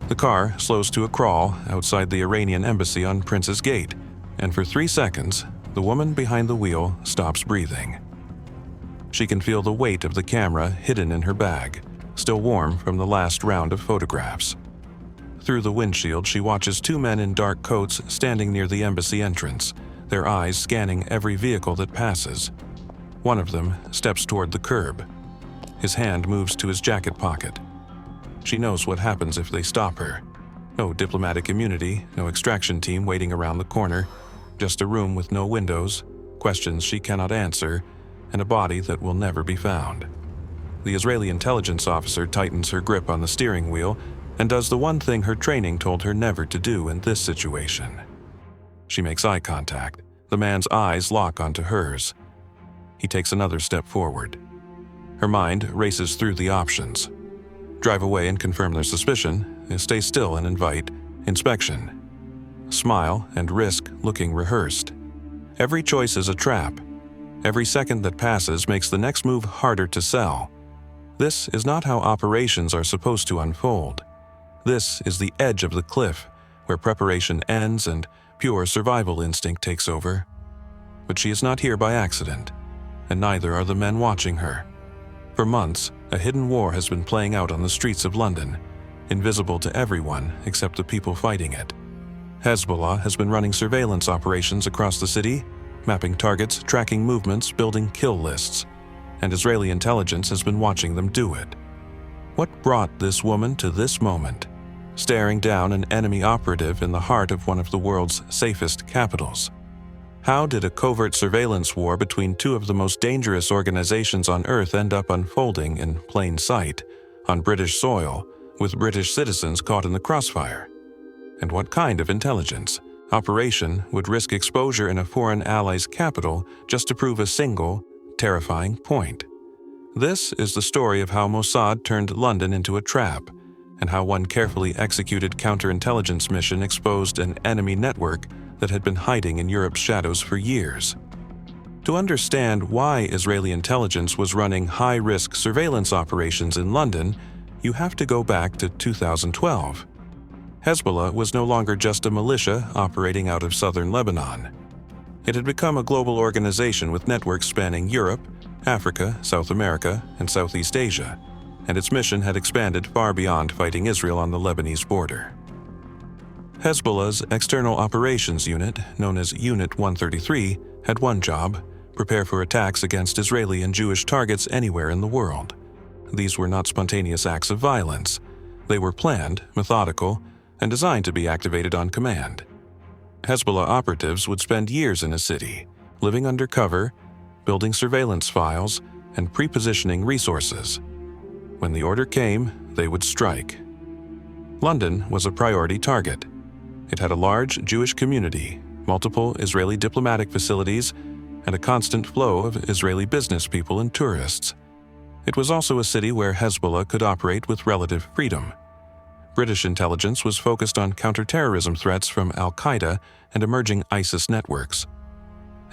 The car slows to a crawl outside the Iranian embassy on Prince's Gate, and for 3 seconds, the woman behind the wheel stops breathing. She can feel the weight of the camera hidden in her bag, still warm from the last round of photographs. Through the windshield, she watches 2 men in dark coats standing near the embassy entrance, their eyes scanning every vehicle that passes. One of them steps toward the curb. His hand moves to his jacket pocket. She knows what happens if they stop her. No diplomatic immunity, no extraction team waiting around the corner, just a room with no windows, questions she cannot answer, and a body that will never be found. The Israeli intelligence officer tightens her grip on the steering wheel and does the one thing her training told her never to do in this situation. She makes eye contact. The man's eyes lock onto hers. He takes another step forward. Her mind races through the options. Drive away and confirm their suspicion, stay still and invite inspection. Smile and risk looking rehearsed. Every choice is a trap. Every second that passes makes the next move harder to sell. This is not how operations are supposed to unfold. This is the edge of the cliff, where preparation ends and pure survival instinct takes over. But she is not here by accident, and neither are the men watching her. For months, a hidden war has been playing out on the streets of London, invisible to everyone except the people fighting it. Hezbollah has been running surveillance operations across the city, mapping targets, tracking movements, building kill lists, and Israeli intelligence has been watching them do it. What brought this woman to this moment, staring down an enemy operative in the heart of one of the world's safest capitals? How did a covert surveillance war between 2 of the most dangerous organizations on Earth end up unfolding in plain sight, on British soil, with British citizens caught in the crossfire? And what kind of intelligence operation would risk exposure in a foreign ally's capital just to prove a single, terrifying point? This is the story of how Mossad turned London into a trap, and how one carefully executed counterintelligence mission exposed an enemy network that had been hiding in Europe's shadows for years. To understand why Israeli intelligence was running high-risk surveillance operations in London, you have to go back to 2012. Hezbollah was no longer just a militia operating out of southern Lebanon. It had become a global organization with networks spanning Europe, Africa, South America, and Southeast Asia, and its mission had expanded far beyond fighting Israel on the Lebanese border. Hezbollah's External Operations Unit, known as Unit 133, had one job: prepare for attacks against Israeli and Jewish targets anywhere in the world. These were not spontaneous acts of violence. They were planned, methodical, and designed to be activated on command. Hezbollah operatives would spend years in a city, living under cover, building surveillance files, and pre-positioning resources. When the order came, they would strike. London was a priority target. It had a large Jewish community, multiple Israeli diplomatic facilities, and a constant flow of Israeli business people and tourists. It was also a city where Hezbollah could operate with relative freedom. British intelligence was focused on counterterrorism threats from al-Qaeda and emerging ISIS networks.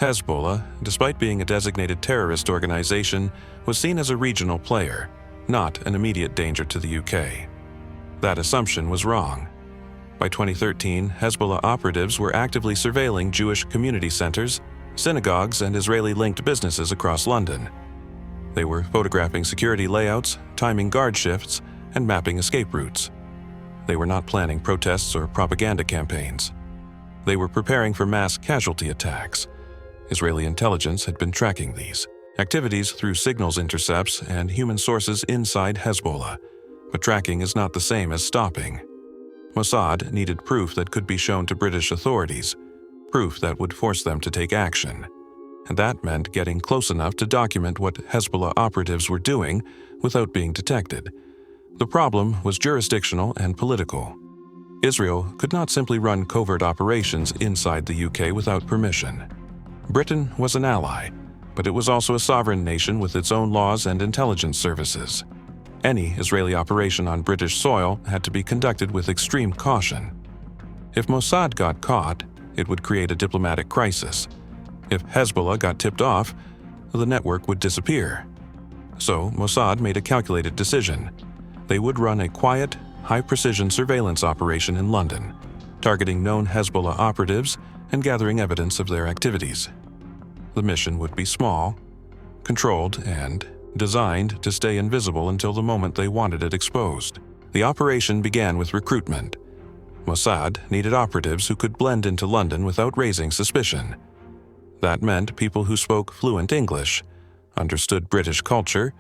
Hezbollah, despite being a designated terrorist organization, was seen as a regional player, not an immediate danger to the UK. That assumption was wrong. By 2013, Hezbollah operatives were actively surveilling Jewish community centers, synagogues, and Israeli-linked businesses across London. They were photographing security layouts, timing guard shifts, and mapping escape routes. They were not planning protests or propaganda campaigns. They were preparing for mass casualty attacks. Israeli intelligence had been tracking these activities through signals intercepts and human sources inside Hezbollah, but tracking is not the same as stopping. Mossad needed proof that could be shown to British authorities, proof that would force them to take action. And that meant getting close enough to document what Hezbollah operatives were doing without being detected. The problem was jurisdictional and political. Israel could not simply run covert operations inside the UK without permission. Britain was an ally, but it was also a sovereign nation with its own laws and intelligence services. Any Israeli operation on British soil had to be conducted with extreme caution. If Mossad got caught, it would create a diplomatic crisis. If Hezbollah got tipped off, the network would disappear. So Mossad made a calculated decision. They would run a quiet, high-precision surveillance operation in London, targeting known Hezbollah operatives and gathering evidence of their activities. The mission would be small, controlled, and designed to stay invisible until the moment they wanted it exposed. The operation began with recruitment. Mossad needed operatives who could blend into London without raising suspicion. That meant people who spoke fluent English, understood British culture,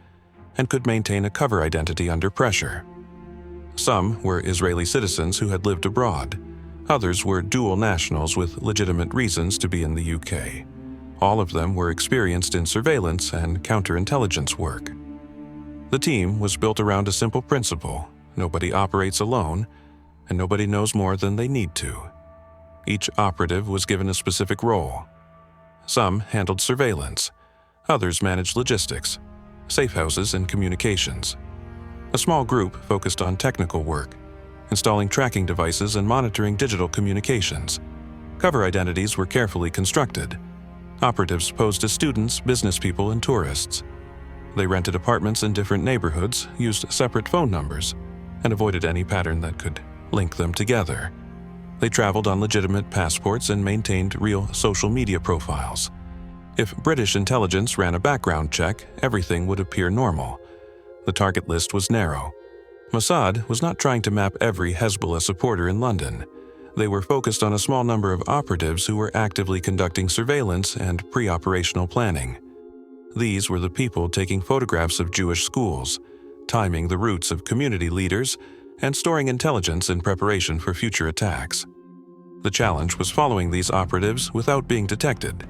and could maintain a cover identity under pressure. Some were Israeli citizens who had lived abroad. Others were dual nationals with legitimate reasons to be in the UK. All of them were experienced in surveillance and counterintelligence work. The team was built around a simple principle: nobody operates alone, and nobody knows more than they need to. Each operative was given a specific role. Some handled surveillance, others managed logistics, safe houses, and communications. A small group focused on technical work, installing tracking devices and monitoring digital communications. Cover identities were carefully constructed. Operatives posed as students, business people, and tourists. They rented apartments in different neighborhoods, used separate phone numbers, and avoided any pattern that could link them together. They traveled on legitimate passports and maintained real social media profiles. If British intelligence ran a background check, everything would appear normal. The target list was narrow. Mossad was not trying to map every Hezbollah supporter in London. They were focused on a small number of operatives who were actively conducting surveillance and pre-operational planning. These were the people taking photographs of Jewish schools, timing the routes of community leaders, and storing intelligence in preparation for future attacks. The challenge was following these operatives without being detected.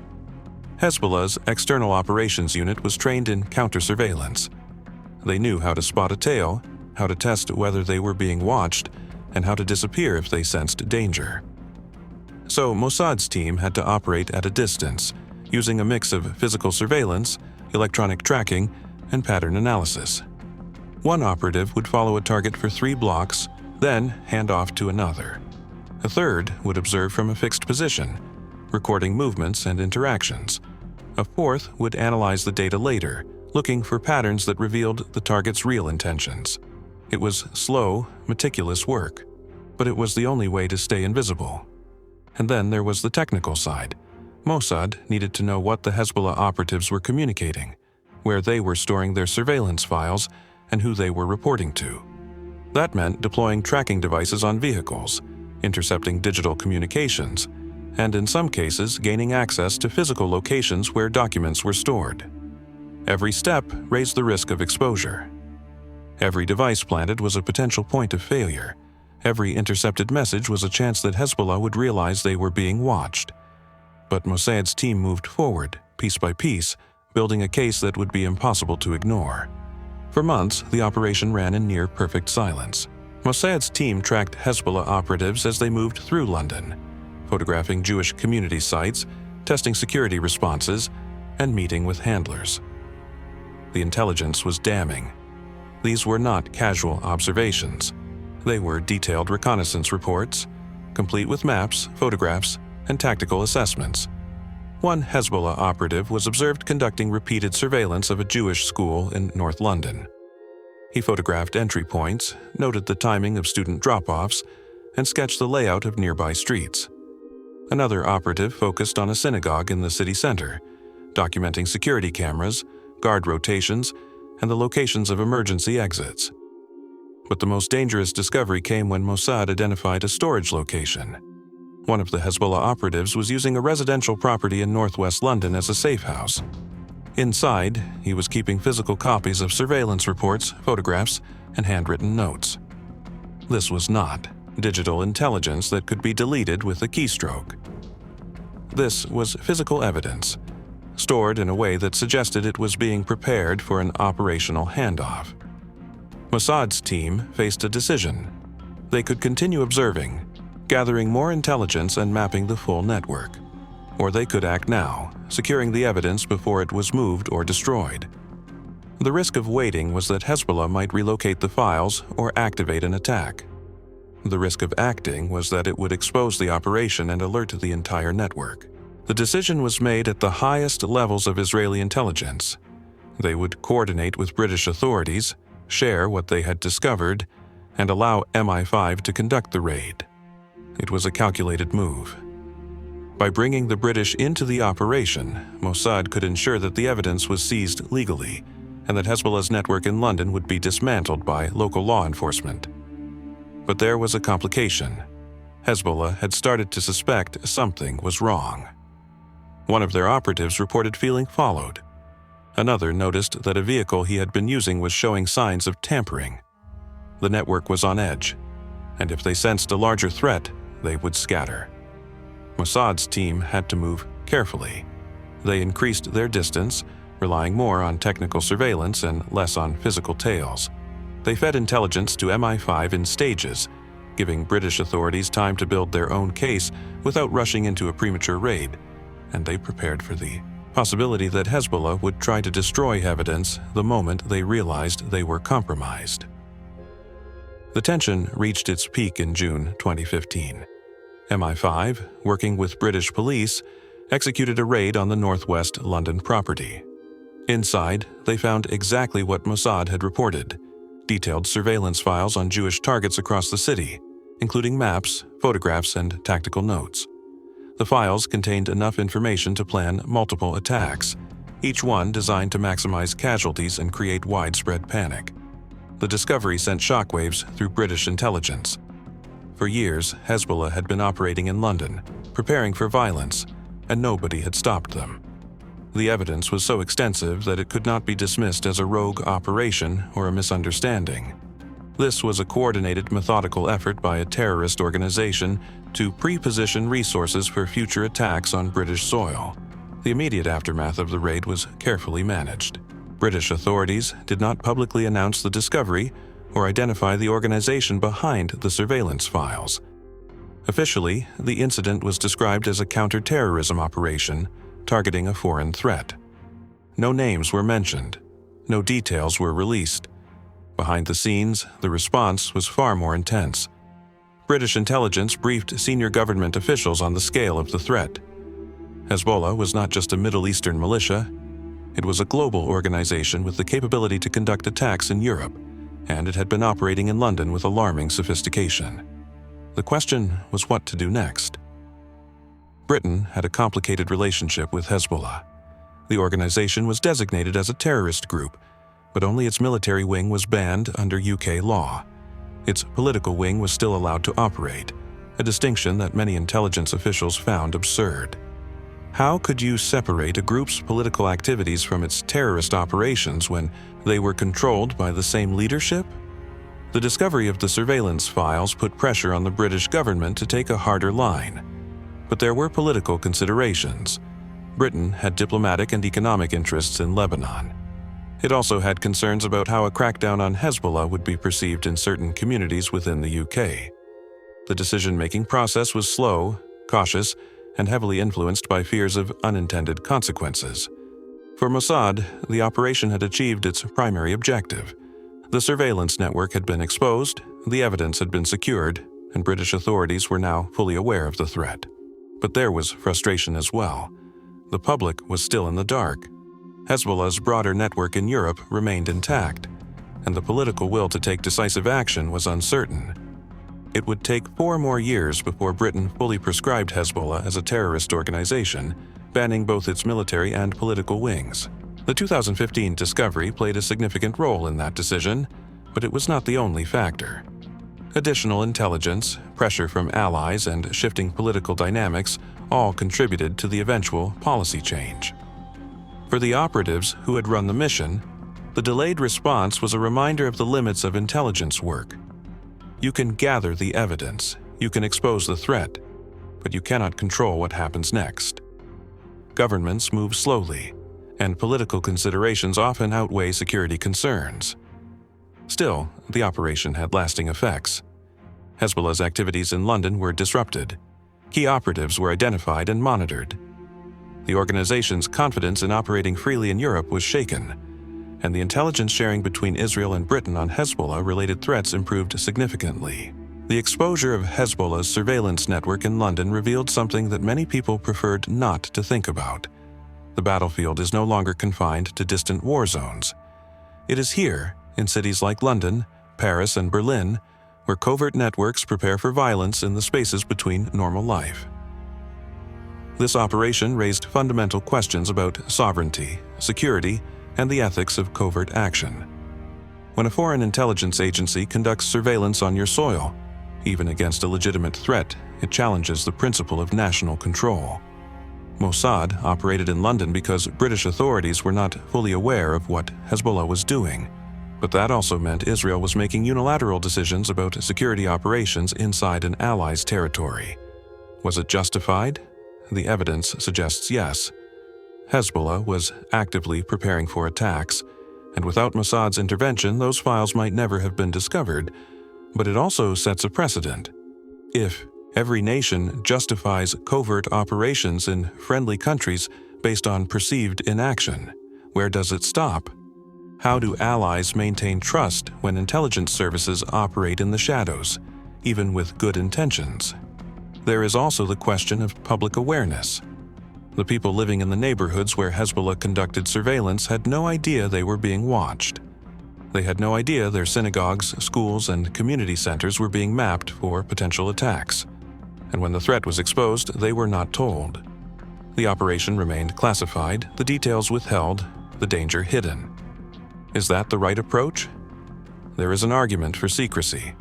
Hezbollah's External Operations Unit was trained in counter-surveillance. They knew how to spot a tail, how to test whether they were being watched, and how to disappear if they sensed danger. So Mossad's team had to operate at a distance, using a mix of physical surveillance, electronic tracking, and pattern analysis. One operative would follow a target for 3 blocks, then hand off to another. A third would observe from a fixed position, recording movements and interactions. A fourth would analyze the data later, looking for patterns that revealed the target's real intentions. It was slow, meticulous work, but it was the only way to stay invisible. And then there was the technical side. Mossad needed to know what the Hezbollah operatives were communicating, where they were storing their surveillance files, and who they were reporting to. That meant deploying tracking devices on vehicles, intercepting digital communications, and in some cases gaining access to physical locations where documents were stored. Every step raised the risk of exposure. Every device planted was a potential point of failure. Every intercepted message was a chance that Hezbollah would realize they were being watched. But Mossad's team moved forward, piece by piece, building a case that would be impossible to ignore. For months, the operation ran in near-perfect silence. Mossad's team tracked Hezbollah operatives as they moved through London, photographing Jewish community sites, testing security responses, and meeting with handlers. The intelligence was damning. These were not casual observations. They were detailed reconnaissance reports, complete with maps, photographs, and tactical assessments. One Hezbollah operative was observed conducting repeated surveillance of a Jewish school in North London. He photographed entry points, noted the timing of student drop-offs, and sketched the layout of nearby streets. Another operative focused on a synagogue in the city center, documenting security cameras, guard rotations, and the locations of emergency exits. But the most dangerous discovery came when Mossad identified a storage location. One of the Hezbollah operatives was using a residential property in northwest London as a safe house. Inside, he was keeping physical copies of surveillance reports, photographs, and handwritten notes. This was not digital intelligence that could be deleted with a keystroke. This was physical evidence, stored in a way that suggested it was being prepared for an operational handoff. Mossad's team faced a decision. They could continue observing, gathering more intelligence and mapping the full network. Or they could act now, securing the evidence before it was moved or destroyed. The risk of waiting was that Hezbollah might relocate the files or activate an attack. The risk of acting was that it would expose the operation and alert the entire network. The decision was made at the highest levels of Israeli intelligence. They would coordinate with British authorities, share what they had discovered, and allow MI5 to conduct the raid. It was a calculated move. By bringing the British into the operation, Mossad could ensure that the evidence was seized legally and that Hezbollah's network in London would be dismantled by local law enforcement. But there was a complication. Hezbollah had started to suspect something was wrong. One of their operatives reported feeling followed. Another noticed that a vehicle he had been using was showing signs of tampering. The network was on edge, and if they sensed a larger threat, they would scatter. Mossad's team had to move carefully. They increased their distance, relying more on technical surveillance and less on physical tails. They fed intelligence to MI5 in stages, giving British authorities time to build their own case without rushing into a premature raid, and they prepared for the possibility that Hezbollah would try to destroy evidence the moment they realized they were compromised. The tension reached its peak in June 2015. MI5, working with British police, executed a raid on the northwest London property. Inside, they found exactly what Mossad had reported: detailed surveillance files on Jewish targets across the city, including maps, photographs, and tactical notes. The files contained enough information to plan multiple attacks, each one designed to maximize casualties and create widespread panic. The discovery sent shockwaves through British intelligence. For years, Hezbollah had been operating in London, preparing for violence, and nobody had stopped them. The evidence was so extensive that it could not be dismissed as a rogue operation or a misunderstanding. This was a coordinated, methodical effort by a terrorist organization to pre-position resources for future attacks on British soil. The immediate aftermath of the raid was carefully managed. British authorities did not publicly announce the discovery or identify the organization behind the surveillance files. Officially, the incident was described as a counterterrorism operation targeting a foreign threat. No names were mentioned. No details were released. Behind the scenes, the response was far more intense. British intelligence briefed senior government officials on the scale of the threat. Hezbollah was not just a Middle Eastern militia. It was a global organization with the capability to conduct attacks in Europe, and it had been operating in London with alarming sophistication. The question was what to do next. Britain had a complicated relationship with Hezbollah. The organization was designated as a terrorist group, but only its military wing was banned under UK law. Its political wing was still allowed to operate, a distinction that many intelligence officials found absurd. How could you separate a group's political activities from its terrorist operations when they were controlled by the same leadership? The discovery of the surveillance files put pressure on the British government to take a harder line. But there were political considerations. Britain had diplomatic and economic interests in Lebanon. It also had concerns about how a crackdown on Hezbollah would be perceived in certain communities within the UK. The decision-making process was slow, cautious, and heavily influenced by fears of unintended consequences. For Mossad, the operation had achieved its primary objective. The surveillance network had been exposed, the evidence had been secured, and British authorities were now fully aware of the threat. But there was frustration as well. The public was still in the dark. Hezbollah's broader network in Europe remained intact, and the political will to take decisive action was uncertain. It would take 4 more years before Britain fully proscribed Hezbollah as a terrorist organization, banning both its military and political wings. The 2015 discovery played a significant role in that decision, but it was not the only factor. Additional intelligence, pressure from allies, and shifting political dynamics all contributed to the eventual policy change. For the operatives who had run the mission, the delayed response was a reminder of the limits of intelligence work. You can gather the evidence, you can expose the threat, but you cannot control what happens next. Governments move slowly, and political considerations often outweigh security concerns. Still, the operation had lasting effects. Hezbollah's activities in London were disrupted. Key operatives were identified and monitored. The organization's confidence in operating freely in Europe was shaken, and the intelligence sharing between Israel and Britain on Hezbollah-related threats improved significantly. The exposure of Hezbollah's surveillance network in London revealed something that many people preferred not to think about. The battlefield is no longer confined to distant war zones. It is here, in cities like London, Paris, and Berlin, where covert networks prepare for violence in the spaces between normal life. This operation raised fundamental questions about sovereignty, security, and the ethics of covert action. When a foreign intelligence agency conducts surveillance on your soil, even against a legitimate threat, it challenges the principle of national control. Mossad operated in London because British authorities were not fully aware of what Hezbollah was doing, but that also meant Israel was making unilateral decisions about security operations inside an ally's territory. Was it justified? The evidence suggests yes. Hezbollah was actively preparing for attacks, and without Mossad's intervention, those files might never have been discovered, but it also sets a precedent. If every nation justifies covert operations in friendly countries based on perceived inaction, where does it stop? How do allies maintain trust when intelligence services operate in the shadows, even with good intentions? There is also the question of public awareness. The people living in the neighborhoods where Hezbollah conducted surveillance had no idea they were being watched. They had no idea their synagogues, schools, and community centers were being mapped for potential attacks. And when the threat was exposed, they were not told. The operation remained classified, the details withheld, the danger hidden. Is that the right approach? There is an argument for secrecy.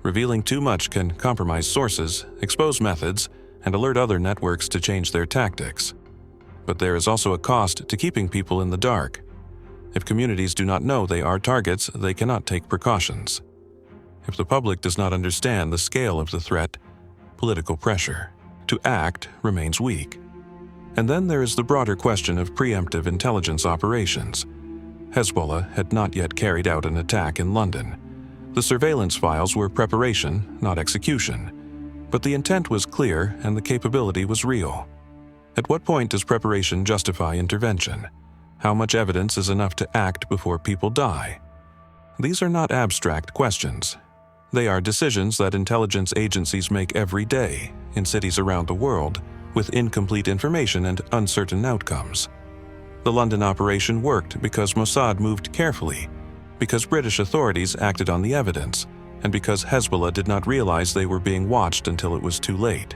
Revealing too much can compromise sources, expose methods, and alert other networks to change their tactics. But there is also a cost to keeping people in the dark. If communities do not know they are targets, they cannot take precautions. If the public does not understand the scale of the threat, political pressure to act remains weak. And then there is the broader question of preemptive intelligence operations. Hezbollah had not yet carried out an attack in London. The surveillance files were preparation, not execution. But the intent was clear and the capability was real. At what point does preparation justify intervention? How much evidence is enough to act before people die? These are not abstract questions. They are decisions that intelligence agencies make every day in cities around the world with incomplete information and uncertain outcomes. The London operation worked because Mossad moved carefully, because British authorities acted on the evidence, and because Hezbollah did not realize they were being watched until it was too late.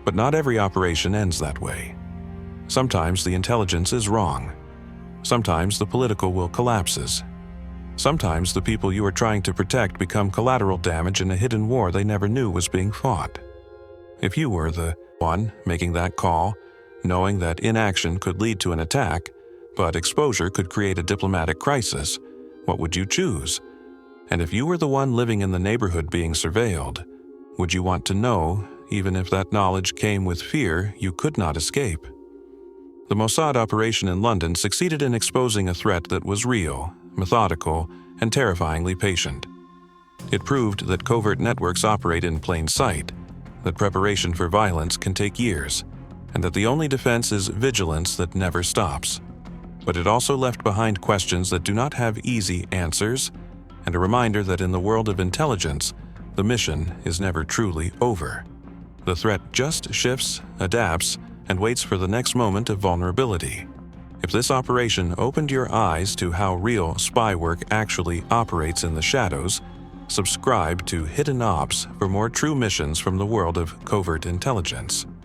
But not every operation ends that way. Sometimes the intelligence is wrong. Sometimes the political will collapses. Sometimes the people you are trying to protect become collateral damage in a hidden war they never knew was being fought. If you were the one making that call, knowing that inaction could lead to an attack, but exposure could create a diplomatic crisis, what would you choose? And if you were the one living in the neighborhood being surveilled, would you want to know, even if that knowledge came with fear you could not escape? The Mossad operation in London succeeded in exposing a threat that was real, methodical, and terrifyingly patient. It proved that covert networks operate in plain sight, that preparation for violence can take years, and that the only defense is vigilance that never stops. But it also left behind questions that do not have easy answers, and a reminder that in the world of intelligence, the mission is never truly over. The threat just shifts, adapts, and waits for the next moment of vulnerability. If this operation opened your eyes to how real spy work actually operates in the shadows, subscribe to Hidden Ops for more true missions from the world of covert intelligence.